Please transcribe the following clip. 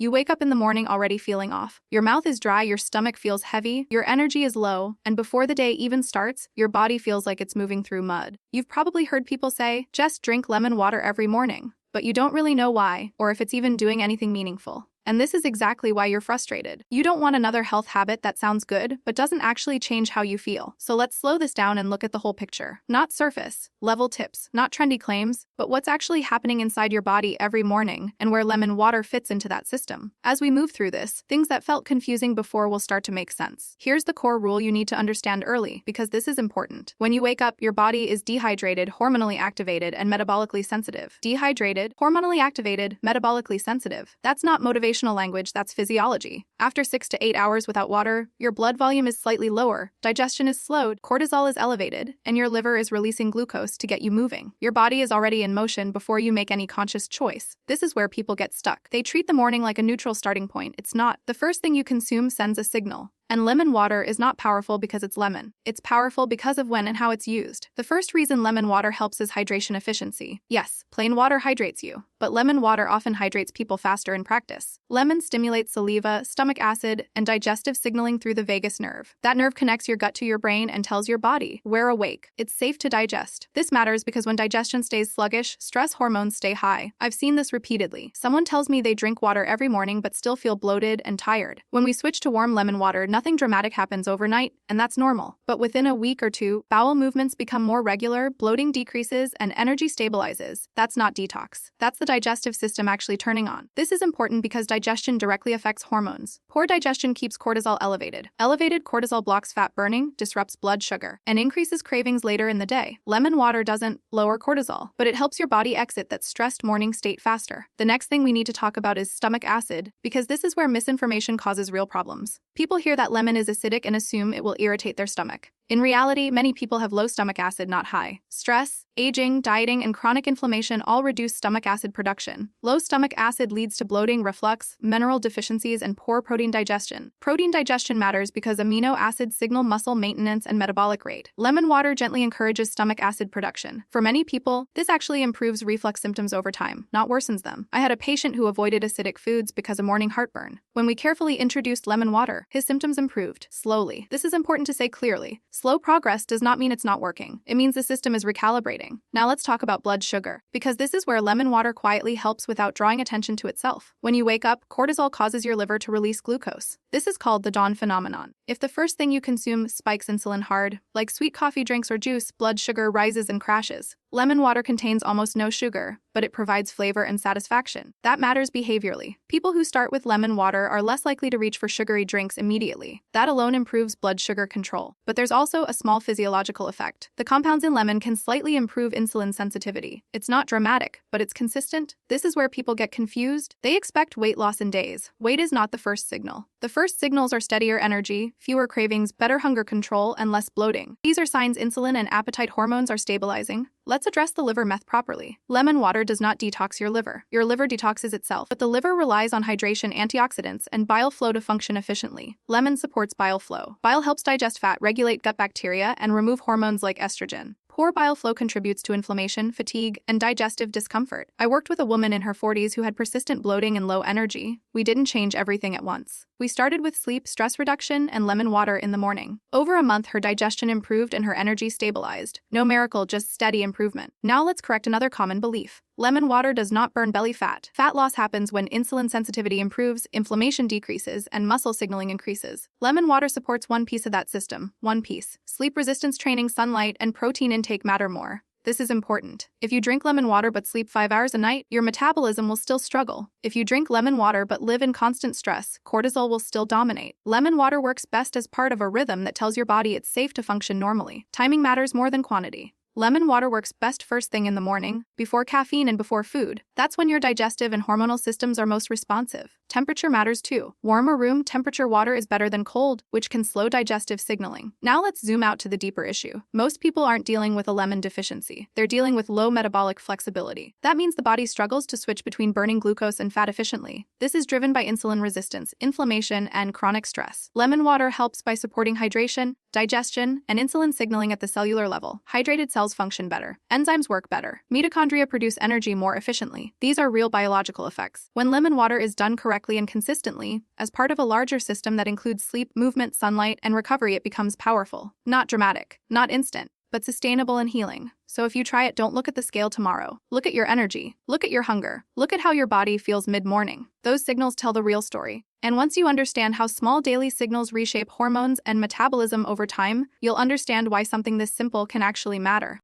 You wake up in the morning already feeling off. Your mouth is dry, your stomach feels heavy, your energy is low, and before the day even starts, your body feels like it's moving through mud. You've probably heard people say, just drink lemon water every morning, but you don't really know why, or if it's even doing anything meaningful. And this is exactly why you're frustrated. You don't want another health habit that sounds good, but doesn't actually change how you feel. So let's slow this down and look at the whole picture. Not surface level tips, not trendy claims, but what's actually happening inside your body every morning and where lemon water fits into that system. As we move through this, things that felt confusing before will start to make sense. Here's the core rule you need to understand early, because this is important. When you wake up, your body is dehydrated, hormonally activated, and metabolically sensitive. Dehydrated, hormonally activated, metabolically sensitive. That's not motivational language, that's physiology. After 6 to 8 hours without water, your blood volume is slightly lower, digestion is slowed, cortisol is elevated, and your liver is releasing glucose to get you moving. Your body is already in motion before you make any conscious choice. This is where people get stuck. They treat the morning like a neutral starting point. It's not. The first thing you consume sends a signal. And lemon water is not powerful because it's lemon. It's powerful because of when and how it's used. The first reason lemon water helps is hydration efficiency. Yes, plain water hydrates you, but lemon water often hydrates people faster in practice. Lemon stimulates saliva, stomach acid, and digestive signaling through the vagus nerve. That nerve connects your gut to your brain and tells your body, we're awake. It's safe to digest. This matters because when digestion stays sluggish, stress hormones stay high. I've seen this repeatedly. Someone tells me they drink water every morning but still feel bloated and tired. When we switch to warm lemon water, nothing dramatic happens overnight, and that's normal. But within a week or two, bowel movements become more regular, bloating decreases, and energy stabilizes. That's not detox. That's the digestive system actually turning on. This is important because digestion directly affects hormones. Poor digestion keeps cortisol elevated. Elevated cortisol blocks fat burning, disrupts blood sugar, and increases cravings later in the day. Lemon water doesn't lower cortisol, but it helps your body exit that stressed morning state faster. The next thing we need to talk about is stomach acid, because this is where misinformation causes real problems. People hear that lemon is acidic and assume it will irritate their stomach. In reality, many people have low stomach acid, not high. Stress, aging, dieting, and chronic inflammation all reduce stomach acid production. Low stomach acid leads to bloating, reflux, mineral deficiencies, and poor protein digestion. Protein digestion matters because amino acids signal muscle maintenance and metabolic rate. Lemon water gently encourages stomach acid production. For many people, this actually improves reflux symptoms over time, not worsens them. I had a patient who avoided acidic foods because of morning heartburn. When we carefully introduced lemon water, his symptoms improved, slowly. This is important to say clearly. Slow progress does not mean it's not working. It means the system is recalibrating. Now let's talk about blood sugar, because this is where lemon water quietly helps without drawing attention to itself. When you wake up, cortisol causes your liver to release glucose. This is called the dawn phenomenon. If the first thing you consume spikes insulin hard, like sweet coffee drinks or juice, blood sugar rises and crashes. Lemon water contains almost no sugar, but it provides flavor and satisfaction. That matters behaviorally. People who start with lemon water are less likely to reach for sugary drinks immediately. That alone improves blood sugar control. But there's also a small physiological effect. The compounds in lemon can slightly improve insulin sensitivity. It's not dramatic, but it's consistent. This is where people get confused. They expect weight loss in days. Weight is not the first signal. The first signals are steadier energy, fewer cravings, better hunger control, and less bloating. These are signs insulin and appetite hormones are stabilizing. Let's address the liver myth properly. Lemon water does not detox your liver. Your liver detoxes itself, but the liver relies on hydration, antioxidants, and bile flow to function efficiently. Lemon supports bile flow. Bile helps digest fat, regulate gut bacteria, and remove hormones like estrogen. Poor bile flow contributes to inflammation, fatigue, and digestive discomfort. I worked with a woman in her 40s who had persistent bloating and low energy. We didn't change everything at once. We started with sleep, stress reduction, and lemon water in the morning. Over a month, her digestion improved and her energy stabilized. No miracle, just steady improvement. Now let's correct another common belief. Lemon water does not burn belly fat. Fat loss happens when insulin sensitivity improves, inflammation decreases, and muscle signaling increases. Lemon water supports one piece of that system. One piece. Sleep resistance training, sunlight, and protein intake matter more. This is important. If you drink lemon water but sleep 5 hours a night, your metabolism will still struggle. If you drink lemon water but live in constant stress, cortisol will still dominate. Lemon water works best as part of a rhythm that tells your body it's safe to function normally. Timing matters more than quantity. Lemon water works best first thing in the morning, before caffeine and before food. That's when your digestive and hormonal systems are most responsive. Temperature matters too. Warm or room temperature water is better than cold, which can slow digestive signaling. Now let's zoom out to the deeper issue. Most people aren't dealing with a lemon deficiency. They're dealing with low metabolic flexibility. That means the body struggles to switch between burning glucose and fat efficiently. This is driven by insulin resistance, inflammation, and chronic stress. Lemon water helps by supporting hydration, digestion, and insulin signaling at the cellular level. Hydrated cells cells function better. Enzymes work better. Mitochondria produce energy more efficiently. These are real biological effects. When lemon water is done correctly and consistently, as part of a larger system that includes sleep, movement, sunlight, and recovery, it becomes powerful. Not dramatic, not instant, but sustainable and healing. So if you try it, don't look at the scale tomorrow. Look at your energy. Look at your hunger. Look at how your body feels mid-morning. Those signals tell the real story. And once you understand how small daily signals reshape hormones and metabolism over time, you'll understand why something this simple can actually matter.